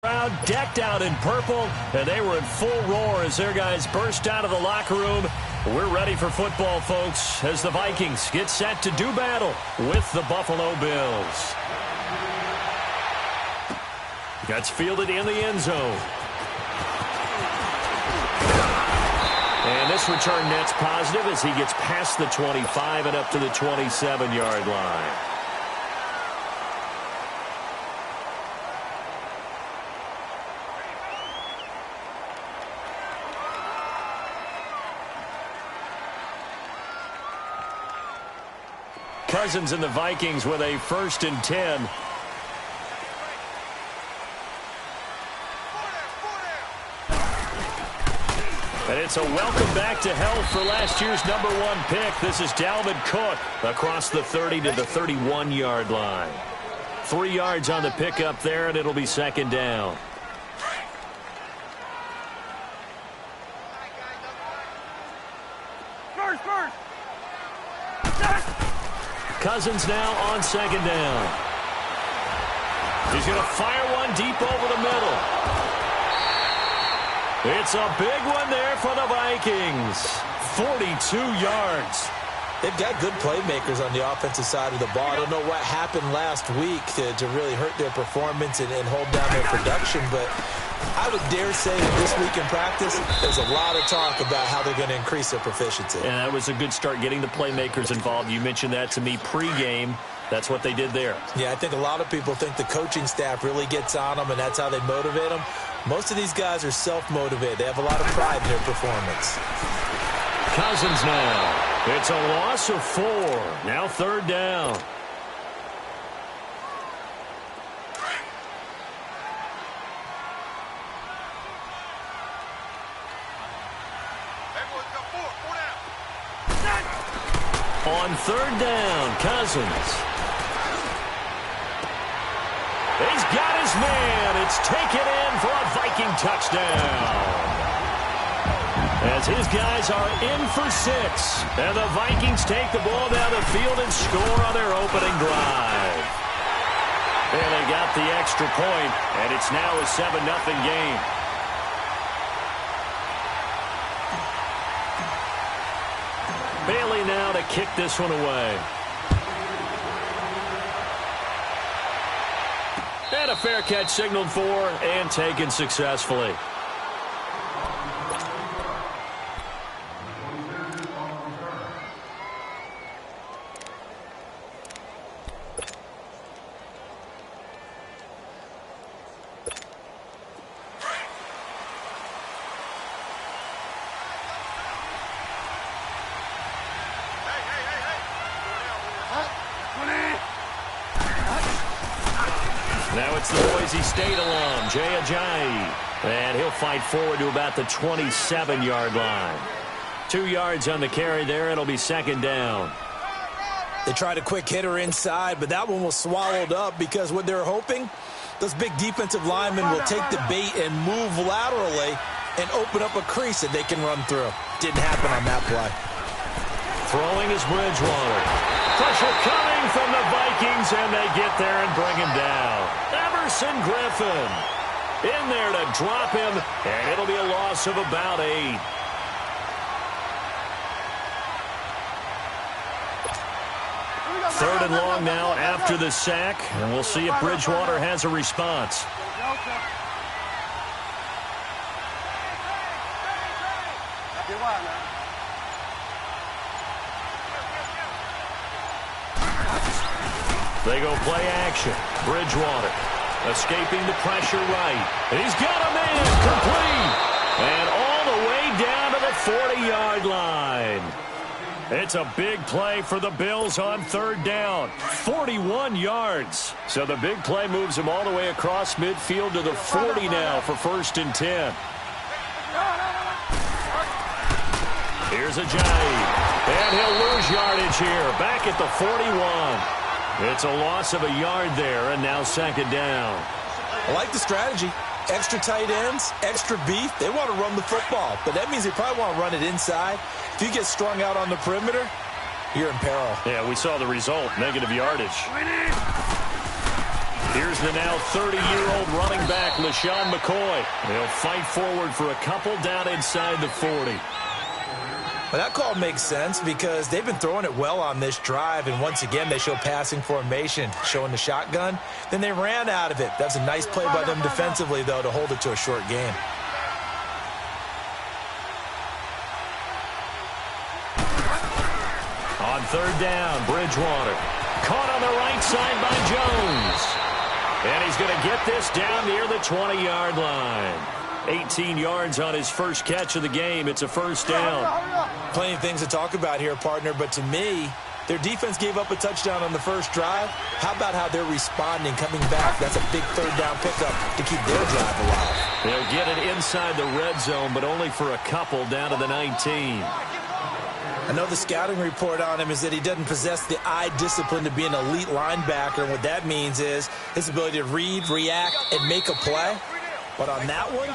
Crowd decked out in purple, and they were in full roar as their guys burst out of the locker room. We're ready for football, folks, as the Vikings get set to do battle with the Buffalo Bills. Gets fielded in the end zone. And this return net's positive as he gets past the 25 and up to the 27-yard line. Cousins and the Vikings with a 1st and 10. And it's a welcome back to health for last year's #1 pick. This is Dalvin Cook across the 30 to the 31-yard line. 3 yards on the pickup there, and it'll be 2nd down. Cousins now on 2nd down. He's going to fire one deep over the middle. It's a big one there for the Vikings. 42 yards. They've got good playmakers on the offensive side of the ball. I don't know what happened last week to really hurt their performance and hold down their production, but I would dare say that this week in practice, there's a lot of talk about how they're going to increase their proficiency. And that was a good start, getting the playmakers involved. You mentioned that to me pregame. That's what they did there. Yeah, I think a lot of people think the coaching staff really gets on them, and that's how they motivate them. Most of these guys are self-motivated. They have a lot of pride in their performance. Cousins now. It's a loss of 4. Now 3rd down. On 3rd down, Cousins. He's got his man. It's taken in for a Viking touchdown. As his guys are in for 6. And the Vikings take the ball down the field and score on their opening drive. And they got the extra point, and it's now a 7-0 game. Bailey now to kick this one away. And a fair catch signaled for and taken successfully. Now it's the Boise State alum, Jay Ajayi. And he'll fight forward to about the 27-yard line. 2 yards on the carry there. It'll be 2nd down. They tried a quick hitter inside, but that one was swallowed up because what they're hoping, those big defensive linemen will take the bait and move laterally and open up a crease that they can run through. Didn't happen on that play. Throwing is Bridgewater. Pressure coming from the Vikings, and they get there and bring him down. Everson Griffin in there to drop him, and it'll be a loss of about 8. Third and long now after the sack, and we'll see if Bridgewater has a response. They go play action. Bridgewater escaping the pressure right. And he's got a man complete. And all the way down to the 40-yard line. It's a big play for the Bills on 3rd down. 41 yards. So the big play moves him all the way across midfield to the 40 now for 1st and 10. Here's Ajayi. And he'll lose yardage here. Back at the 41. It's a loss of a yard there, and now 2nd down. I like the strategy. Extra tight ends, extra beef. They want to run the football, but that means they probably want to run it inside. If you get strung out on the perimeter, you're in peril. Yeah, we saw the result, negative yardage. Here's the now 30-year-old running back, LaShawn McCoy. They'll fight forward for a couple down inside the 40. Well, that call makes sense because they've been throwing it well on this drive, and once again, they show passing formation, showing the shotgun. Then they ran out of it. That's a nice play by them defensively, though, to hold it to a short game. On third down, Bridgewater. Caught on the right side by Jones. And he's going to get this down near the 20-yard line. 18 yards on his first catch of the game. It's a first down. Plenty of things to talk about here, partner, but to me, their defense gave up a touchdown on the first drive. How about how they're responding, coming back? That's a big third down pickup to keep their drive alive. They'll get it inside the red zone, but only for a couple down to the 19. I know the scouting report on him is that he doesn't possess the eye discipline to be an elite linebacker, and what that means is his ability to read, react, and make a play. But on that one,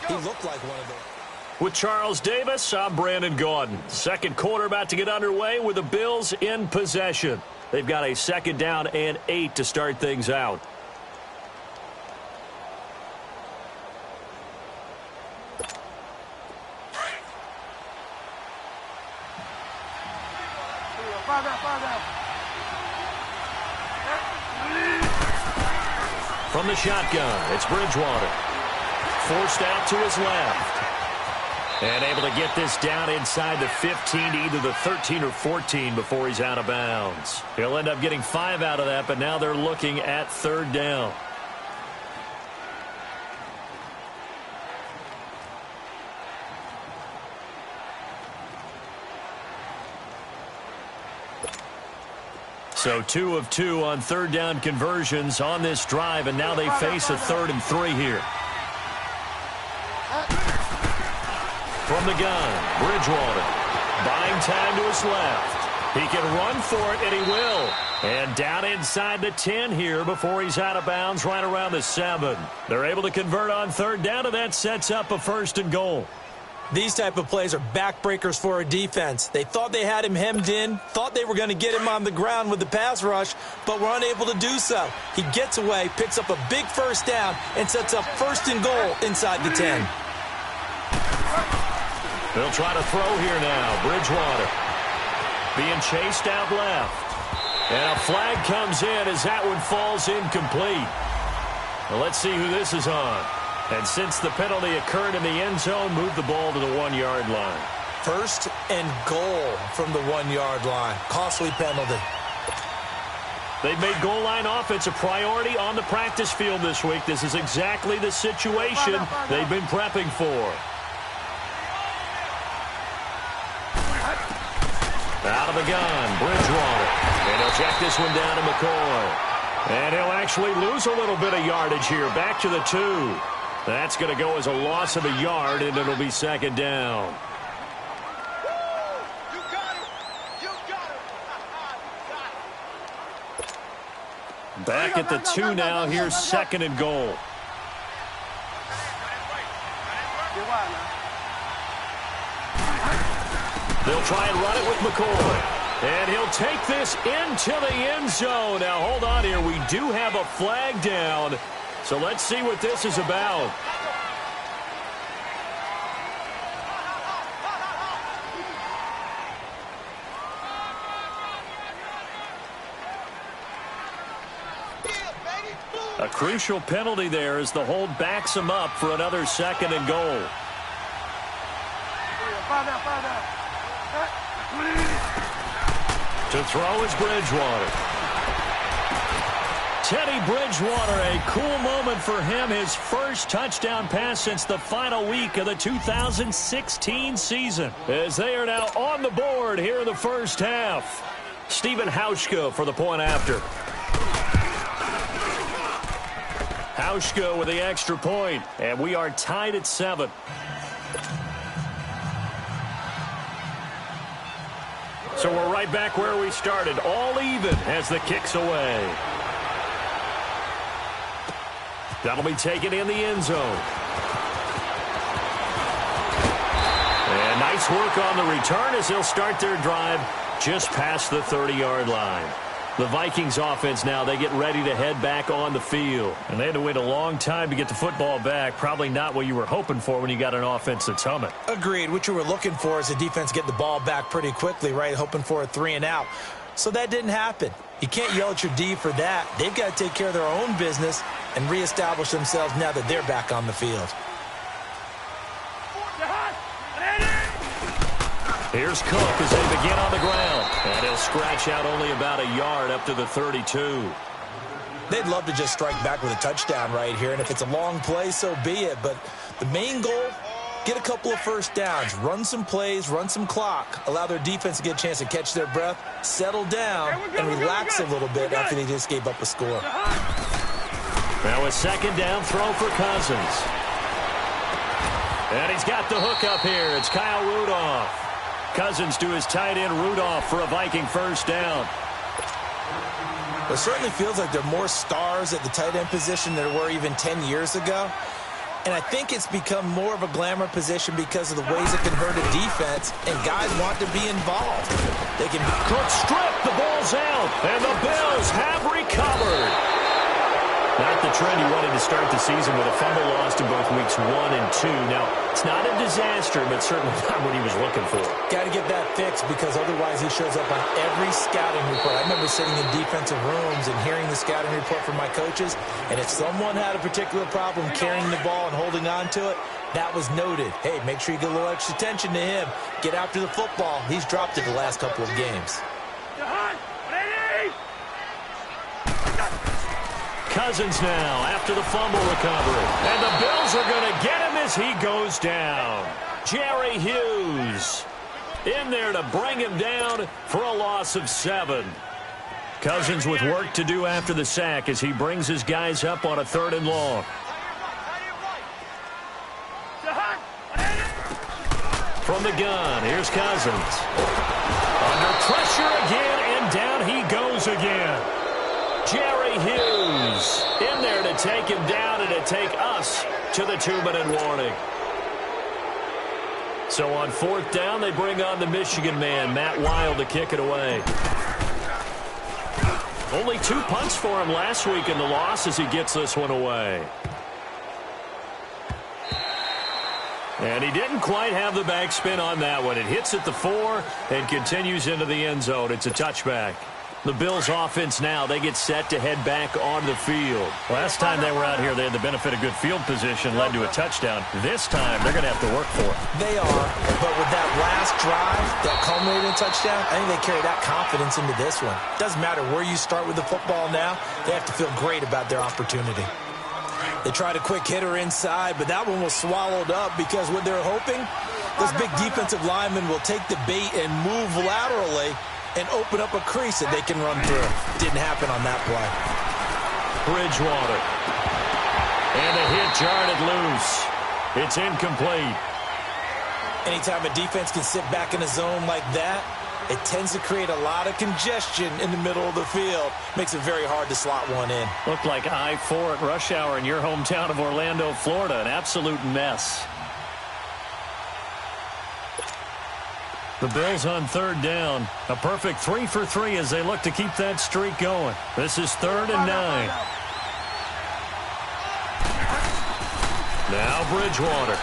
he looked like one of those. With Charles Davis, I'm Brandon Gaudin. Second quarter about to get underway with the Bills in possession. They've got a second down and 8 to start things out. From the shotgun, it's Bridgewater. Forced out to his left. And able to get this down inside the 15 to either the 13 or 14 before he's out of bounds. He'll end up getting 5 out of that, but now they're looking at third down. So 2 of 2 on third down conversions on this drive, and now they face a 3rd and 3 here. From the gun, Bridgewater. Buying time to his left. He can run for it, and he will. And down inside the 10 here before he's out of bounds right around the 7. They're able to convert on third down, and that sets up a 1st and goal. These type of plays are backbreakers for a defense. They thought they had him hemmed in, thought they were going to get him on the ground with the pass rush, but were unable to do so. He gets away, picks up a big first down, and sets up 1st and goal inside the 10. They'll try to throw here now. Bridgewater being chased out left. And a flag comes in as that one falls incomplete. Well, let's see who this is on. And since the penalty occurred in the end zone, move the ball to the 1-yard line. 1st and goal from the 1-yard line. Costly penalty. They've made goal line offense a priority on the practice field this week. This is exactly the situation they've been prepping for. Out of the gun, Bridgewater. And he'll check this one down to McCoy. And he'll actually lose a little bit of yardage here. Back to the 2. That's going to go as a loss of a yard, and it'll be 2nd down. Back at the 2 now. Here's 2nd and goal. They'll try and run it with McCoy. And he'll take this into the end zone. Now, hold on here. We do have a flag down. So let's see what this is about. A crucial penalty there as the hold backs him up for another 2nd and goal. To throw is Bridgewater. Teddy Bridgewater, a cool moment for him. His first touchdown pass since the final week of the 2016 season. As they are now on the board here in the first half. Stephen Hauschka for the point after. Hauschka with the extra point, and we are tied at 7. So we're right back where we started, all even as the kick's away. That'll be taken in the end zone. And nice work on the return as they'll start their drive just past the 30-yard line. The Vikings offense now, they get ready to head back on the field. And they had to wait a long time to get the football back. Probably not what you were hoping for when you got an offense that's humming. Agreed. What you were looking for is the defense get the ball back pretty quickly, right? Hoping for a 3 and out. So that didn't happen. You can't yell at your D for that. They've got to take care of their own business and reestablish themselves now that they're back on the field. Here's Cook as they begin on the ground. And he'll scratch out only about a yard up to the 32. They'd love to just strike back with a touchdown right here, and if it's a long play, so be it. But the main goal, get a couple of first downs, run some plays, run some clock, allow their defense to get a chance to catch their breath, settle down, and relax a little bit after they just gave up a score. Now a second down throw for Cousins. And he's got the hook up here. It's Kyle Rudolph. Cousins to his tight end Rudolph for a Viking first down. It certainly feels like there are more stars at the tight end position than there were even 10 years ago. And I think it's become more of a glamour position because of the ways it can hurt a defense, and guys want to be involved. They can Cook stripped, the ball's out, and the Bills have recovered. Not the trend he wanted to start the season with a fumble lost in both weeks 1 and 2. Now, it's not a disaster, but certainly not what he was looking for. Got to get that fixed because otherwise he shows up on every scouting report. I remember sitting in defensive rooms and hearing the scouting report from my coaches, and if someone had a particular problem carrying the ball and holding on to it, that was noted. Hey, make sure you get a little extra attention to him. Get after the football. He's dropped it the last couple of games. Cousins now after the fumble recovery. And the Bills are going to get him as he goes down. Jerry Hughes in there to bring him down for a loss of 7. Cousins with work to do after the sack as he brings his guys up on a 3rd and long. From the gun, here's Cousins. Under pressure again, and down he goes again. Jerry Hughes in there to take him down and to take us to the 2-minute warning. So on 4th down, they bring on the Michigan man, Matt Wild, to kick it away. Only 2 punts for him last week in the loss as he gets this one away. And he didn't quite have the backspin on that one. It hits at the 4 and continues into the end zone. It's a touchback. The Bills offense now, they get set to head back on the field. Last time they were out here, they had the benefit of good field position, led to a touchdown. This time, they're going to have to work for it. They are, but with that last drive, that culminating touchdown, I think they carry that confidence into this one. Doesn't matter where you start with the football now, they have to feel great about their opportunity. They tried a quick hitter inside, but that one was swallowed up because what they're hoping, those big defensive linemen will take the bait and move laterally and open up a crease that they can run through. Didn't happen on that play. Bridgewater. And a hit jarred it loose. It's incomplete. Anytime a defense can sit back in a zone like that, it tends to create a lot of congestion in the middle of the field. Makes it very hard to slot one in. Looked like I-4 at rush hour in your hometown of Orlando, Florida. An absolute mess. The Bills on 3rd down. A perfect 3 for 3 as they look to keep that streak going. This is 3rd and 9. Now Bridgewater.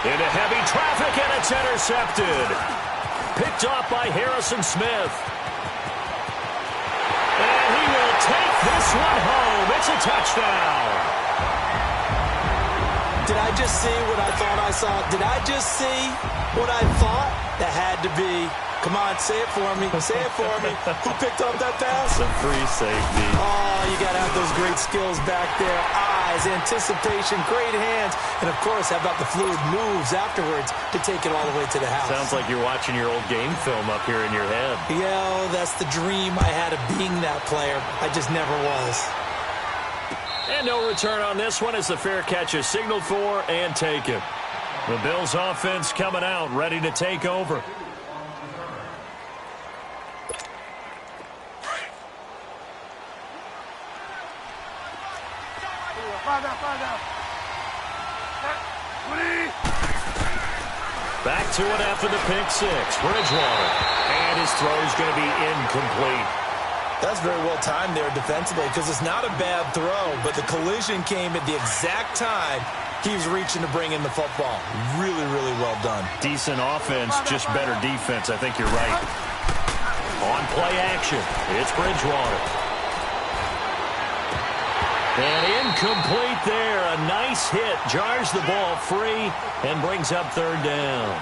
Into heavy traffic, and it's intercepted. Picked off by Harrison Smith. And he will take this one home. It's a touchdown. Did I just see what I thought I saw? Did I just see what I thought? That had to be. Come on, say it for me. Say it for me. Who picked up that pass? The free safety. Oh, you got to have those great skills back there. Eyes, anticipation, great hands. And, of course, how about the fluid moves afterwards to take it all the way to the house? Sounds like you're watching your old game film up here in your head. Yeah, that's the dream I had of being that player. I just never was. And no return on this one as the fair catch is signaled for and taken. The Bills offense coming out, ready to take over. Back to it after the pick 6. Bridgewater. And his throw is going to be incomplete. That's very well timed there defensively because it's not a bad throw, but the collision came at the exact time he was reaching to bring in the football. Really, really well done. Decent offense, just better defense. I think you're right. On play action, it's Bridgewater. And incomplete there. A nice hit. Jars the ball free and brings up third down.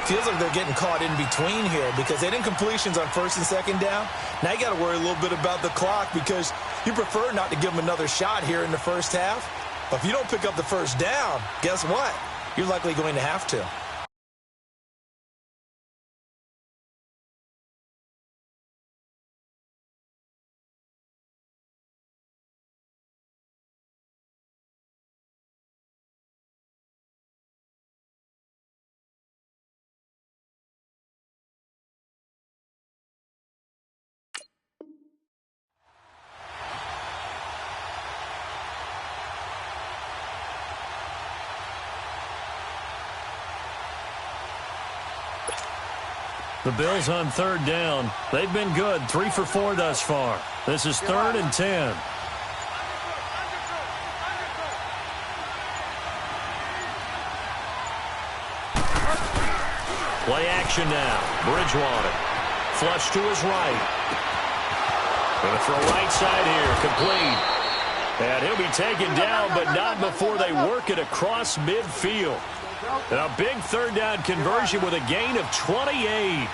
Feels like they're getting caught in between here because they didn't completions on first and second down. Now you got to worry a little bit about the clock because you prefer not to give them another shot here in the first half. But if you don't pick up the first down, guess what? You're likely going to have to. The Bills on third down. They've been good. 3 for 4 thus far. This is 3rd and 10. Play action now. Bridgewater. Flush to his right. Going to throw right side here. Complete. And he'll be taken down, but not before they work it across midfield. And a big third down conversion with a gain of 28.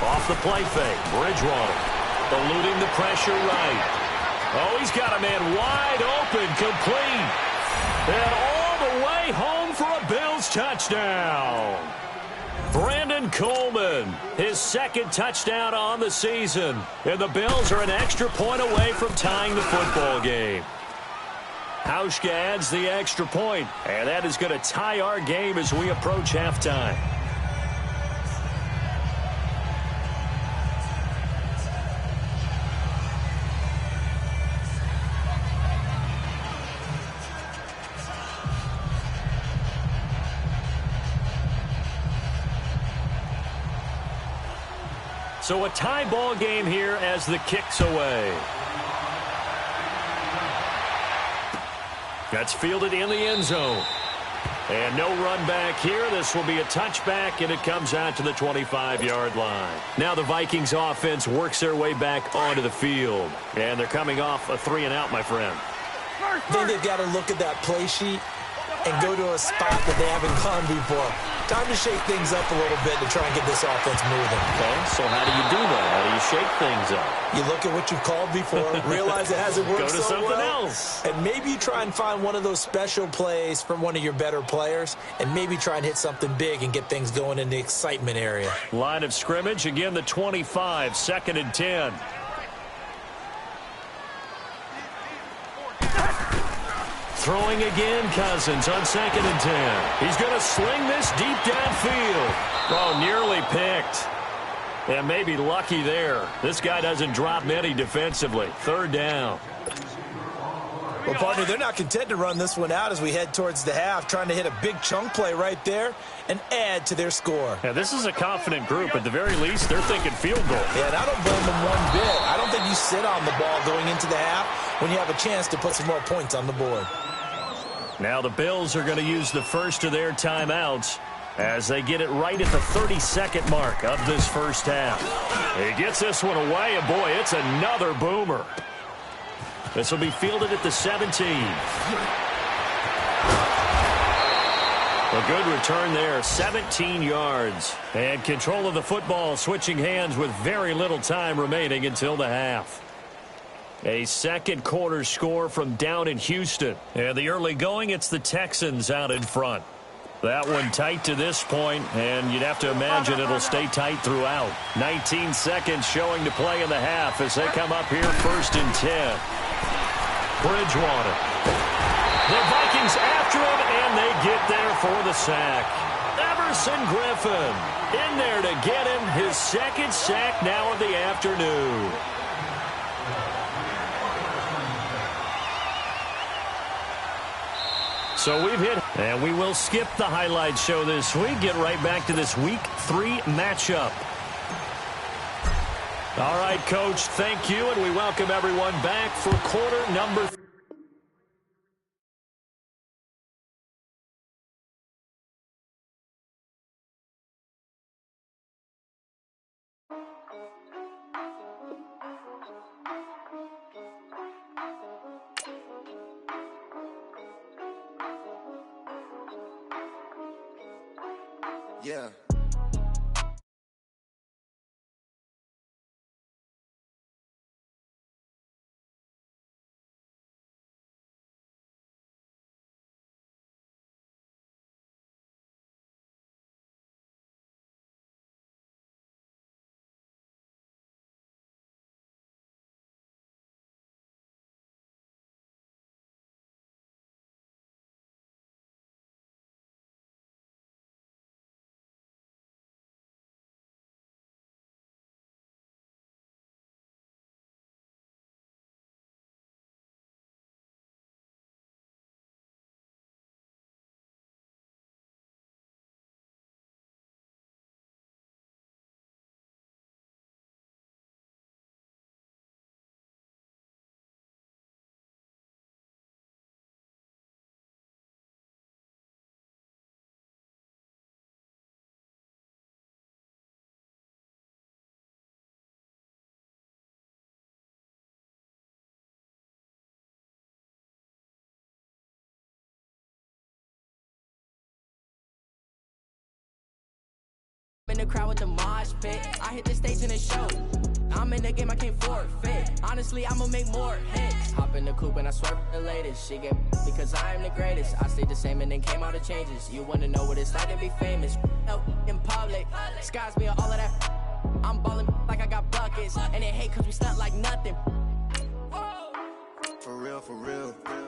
Off the play fake, Bridgewater eluding the pressure right. Oh, he's got a man wide open, complete. And all the way home for a Bills touchdown. Brandon Coleman, his 2nd touchdown on the season. And the Bills are an extra point away from tying the football game. Hauschka adds the extra point, and that is going to tie our game as we approach halftime. So a tie ball game here as the kick's away. That's fielded in the end zone. And no run back here. This will be a touchback, and it comes out to the 25-yard line. Now the Vikings offense works their way back onto the field. And they're coming off a 3-and-out, my friend. I think they've got to look at that play sheet and go to a spot that they haven't gone before. Time to shake things up a little bit to try and get this offense moving. Okay, so how do you do that? How do you shake things up? You look at what you've called before, realize it hasn't worked Go to so something well, else. and maybe you try and find one of those special plays from one of your better players, and maybe try and hit something big and get things going in the excitement area. Line of scrimmage, again the 25, 2nd and 10. Throwing again, Cousins on 2nd and 10. He's going to sling this deep downfield. Oh, nearly picked. And maybe lucky there. This guy doesn't drop many defensively. 3rd down. Well, partner, they're not content to run this one out as we head towards the half, trying to hit a big chunk play right there and add to their score. Yeah, this is a confident group. At the very least, they're thinking field goal. Yeah, and I don't blame them one bit. I don't think you sit on the ball going into the half when you have a chance to put some more points on the board. Now the Bills are going to use the first of their timeouts as they get it right at the 32nd mark of this first half. He gets this one away, and boy, it's another boomer. This will be fielded at the 17. A good return there, 17 yards. And control of the football switching hands with very little time remaining until the half. A second quarter score from down in Houston. And the early going, it's the Texans out in front. That one tight to this point, and you'd have to imagine it'll stay tight throughout. 19 seconds showing to play in the half as they come up here 1st and 10. Bridgewater. The Vikings after him, and they get there for the sack. Everson Griffin in there to get him his 2nd sack now of the afternoon. So we've hit, and we will skip the highlight show this week. Get right back to this Week 3 matchup. All right, Coach, thank you, and we welcome everyone back for quarter number 3. Yeah. In the crowd with the mosh pit, I hit the stage in the show. I'm in the game, I can't forfeit. Honestly, I'ma make more hits. Hop in the coupe and I swerve the latest. She get because I am the greatest. I stayed the same and then came out of changes. You wanna know what it's like to be famous? No, in public, skies me all of that. I'm ballin' like I got buckets, and they hate cause we stunt like nothing. For real,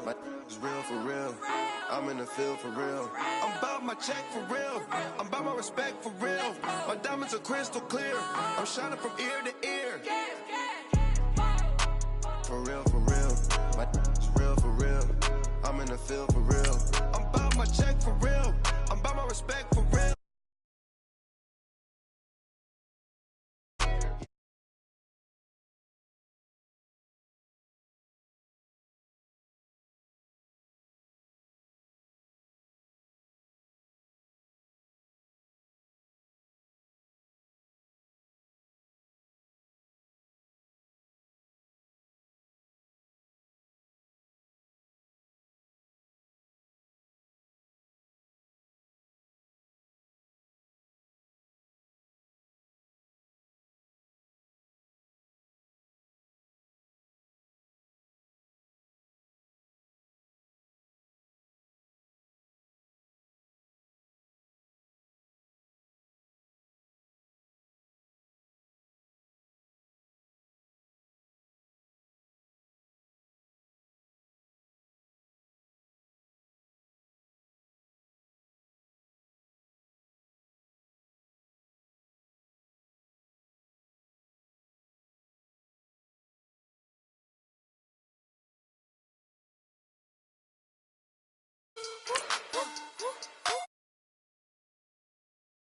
my is real for real. I'm in the field for real. I'm about my check for real. I'm about my respect for real. My diamonds are crystal clear. I'm shining from ear to ear. For real, my is real for real. I'm in the field for real.